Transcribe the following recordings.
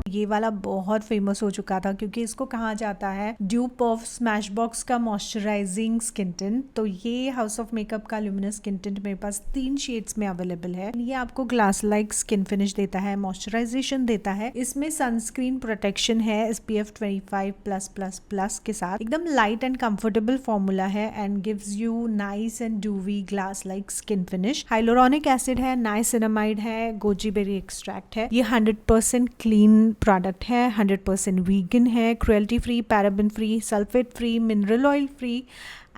ये वाला बहुत फेमस हो चुका था क्योंकि इसको कहा जाता है ड्यूप ऑफ स्मैशबॉक्स का मॉइस्चराइजिंग स्किन टिंट। तो ये हाउस ऑफ मेकअप का ल्यूमिनस स्किन टिंट मेरे पास 3 शेड्स में अवेलेबल है। ये आपको ग्लास लाइक स्किन फिनिश देता है, मॉइस्चराइजेशन देता है, इसमें सनस्क्रीन प्रोटेक्शन है SPF 25+++ के साथ, एकदम लाइट एंड कंफर्टेबल फॉर्मूला है and gives you nice and dewy glass like skin finish. Hyaluronic acid है, नाइसिनामाइड है, गोजी बेरी एक्सट्रैक्ट है। ये 100% क्लीन प्रोडक्ट है, 100% वीगन है, cruelty free, paraben free, sulphate free, mineral oil free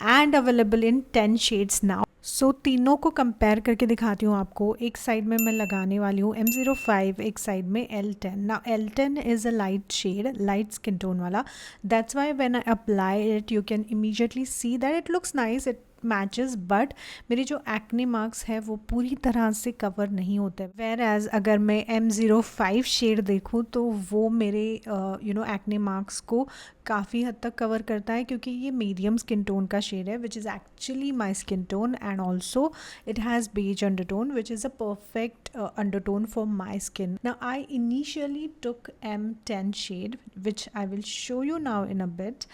and available in 10 shades now. So तीनों को compare करके दिखाती हूँ आपको। एक साइड में मैं लगाने वाली हूँ M05, एक साइड में L10। Now L10 is a light shade, light skin tone वाला। That's why when I apply it you can immediately see that it looks nice, it matches, but मेरे जो एक्ने मार्क्स है वो पूरी तरह से कवर नहीं होते। वेयर एज अगर मैं M05 शेड देखूँ तो वो मेरे एक्ने मार्क्स को काफ़ी हद तक कवर करता है क्योंकि ये मीडियम स्किन टोन का शेड है which is actually my skin tone and also it has beige undertone which is a perfect undertone for my skin. Now I initially took M10 shade which I will show you now in a bit,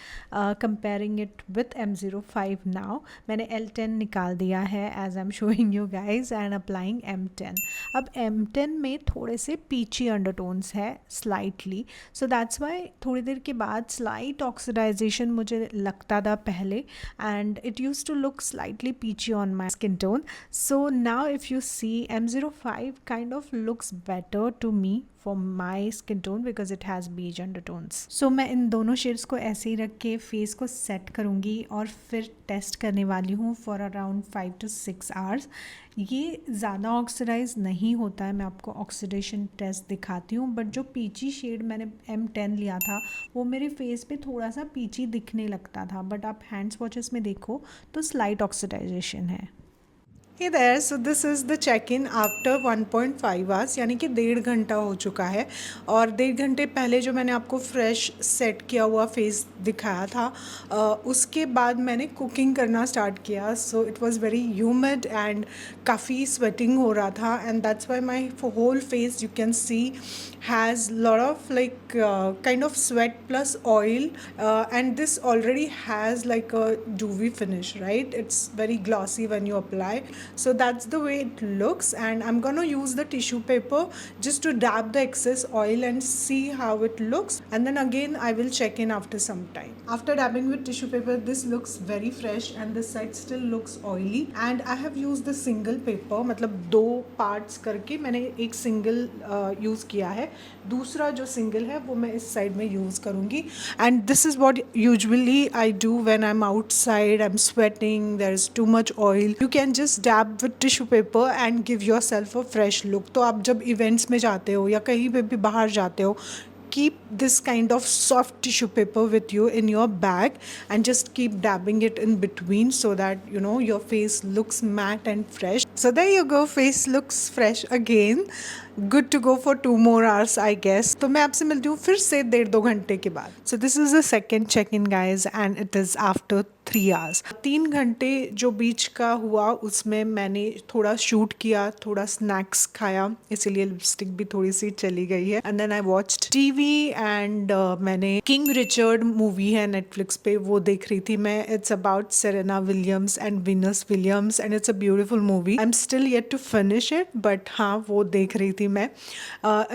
comparing it with M05 now. मैंने L10 निकाल दिया है as I'm showing you guys and applying M10. अब M10 में थोड़े से peachy undertones है slightly, so that's why थोड़ी देर के बाद slight oxidization मुझे लगता था पहले and it used to look slightly peachy on my skin tone. So now if you see M05 kind of looks better to me for my skin tone because it has beige undertones. So मैं इन दोनों shades को ऐसे ही रख के face को set करूँगी और फिर टेस्ट करने वाली हूँ फॉर अराउंड 5 to 6 आवर्स। ये ज़्यादा ऑक्सीडाइज नहीं होता है, मैं आपको ऑक्सीडेशन टेस्ट दिखाती हूँ, बट जो पीची शेड मैंने M10 लिया था वो मेरे फेस पे थोड़ा सा पीची दिखने लगता था, बट आप हैंड स्वॉचेस में देखो तो स्लाइट ऑक्सीडाइजेशन है। Hey there, so this is the check-in after 1.5 hours, यानी कि 1.5 घंटा हो चुका है। और 1.5 घंटे पहले जो मैंने आपको फ्रेश सेट किया हुआ फेस दिखाया था, उसके बाद मैंने कुकिंग करना स्टार्ट किया। So it was very humid and काफ़ी स्वेटिंग हो रहा था and that's why my whole face you can see has lot of like kind of sweat plus oil, and this already has like a dewy finish, right? It's very glossy when you apply, so that's the way it looks. And I'm gonna use the tissue paper just to dab the excess oil and see how it looks, and then again I will check in after some time. After dabbing with tissue paper, this looks very fresh and this side still looks oily, and I have used the single paper, मतलब 2 parts करके मैंने एक single use किया है, दूसरा जो single है वो मैं इस साइड में यूज़ करूँगी। And this is what usually I do when I am outside, I am sweating, there is too much oil, you can just dab with tissue paper and give yourself a fresh look. तो आप जब events में जाते हो या कहीं पे भी बाहर जाते हो, keep this kind of soft tissue paper with you in your bag and just keep dabbing it in between so that you know your face looks matte and fresh. So there you go, face looks fresh again, good to go for 2 more hours I guess. तो मैं आपसे मिलती हूँ फिर से 1.5-2 घंटे के बाद। So this is the second check-in guys and it is after 3 hours. 3 घंटे जो बीच का हुआ उसमें मैंने थोड़ा शूट किया, थोड़ा स्नैक्स खाया, इसीलिए लिपस्टिक भी थोड़ी सी चली गई है। And then I watched TV and मैंने किंग रिचर्ड मूवी है नेटफ्लिक्स पे, वो देख रही थी मैं। It's about Serena Williams and Venus Williams and it's a beautiful movie. I am still yet to finish it, but हाँ वो देख रही थी मैं।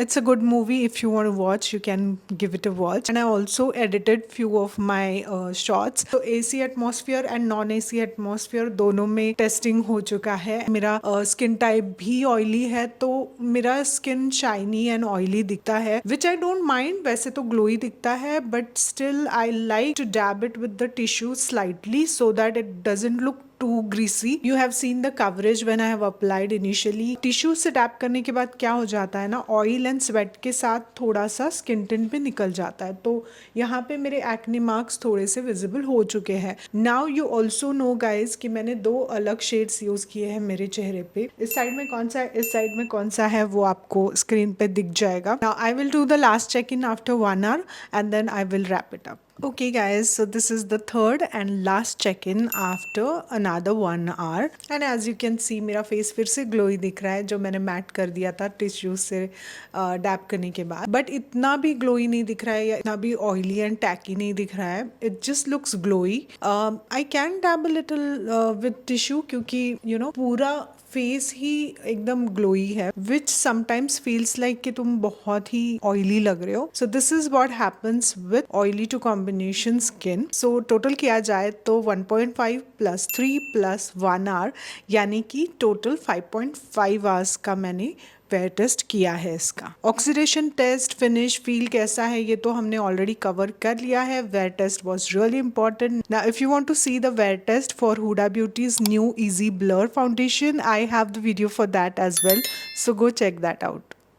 It's a good movie, if you want to watch you can give it a watch. And I also edited few of my shorts. तो AC atmosphere and non AC atmosphere दोनों में testing हो चुका है। मेरा स्किन टाइप भी oily है तो मेरा स्किन शाइनी एंड ऑयली दिखता है, विच आई डोंट माइंड। वैसे तो ग्लोई दिखता है but still I like to dab it with the tissue slightly so that it doesn't look too greasy. You have seen the coverage when I have applied initially. Tissue से tap करने के बाद क्या हो जाता है ना, ऑयल एंड स्वेट के साथ थोड़ा सा स्किन टिंट भी निकल जाता है, तो यहाँ पे मेरे एक्ने मार्क्स थोड़े से विजिबल हो चुके हैं। Now you also know guys कि मैंने 2 अलग शेड्स यूज किए हैं मेरे चेहरे पे। इस साइड में कौन सा है, इस साइड में कौन सा है, वो आपको स्क्रीन पे दिख जाएगा। Now I will do the last check in after 1 hour and then I will wrap it up. Okay guys, so this is the third and last check-in after another 1 hour and as you can see मेरा face फिर से glowy दिख रहा है जो मैंने mat कर दिया था टिश्यू से डैप करने के बाद, बट इतना भी ग्लोई नहीं दिख रहा है या इतना भी ऑयली एंड टैकी नहीं दिख रहा है. It just looks glowy. I can dab a little with tissue क्योंकि पूरा फेस ही एकदम ग्लोई है विच समटाइम्स फील्स लाइक कि तुम बहुत ही ऑयली लग रहे हो. So this is what happens with oily to combination skin. So total किया जाए तो 1.5 प्लस 3 प्लस 1 आवर यानी कि टोटल 5.5 आवर्स का मैंने वेयर टेस्ट किया है. इसका ऑक्सीडेशन टेस्ट फिनिश फील कैसा है ये तो हमने ऑलरेडी कवर कर लिया है. Wear test was really important. Now if you want to see the wear test for Huda Beauty's new easy blur foundation, I have the video for that as well, so go check that out.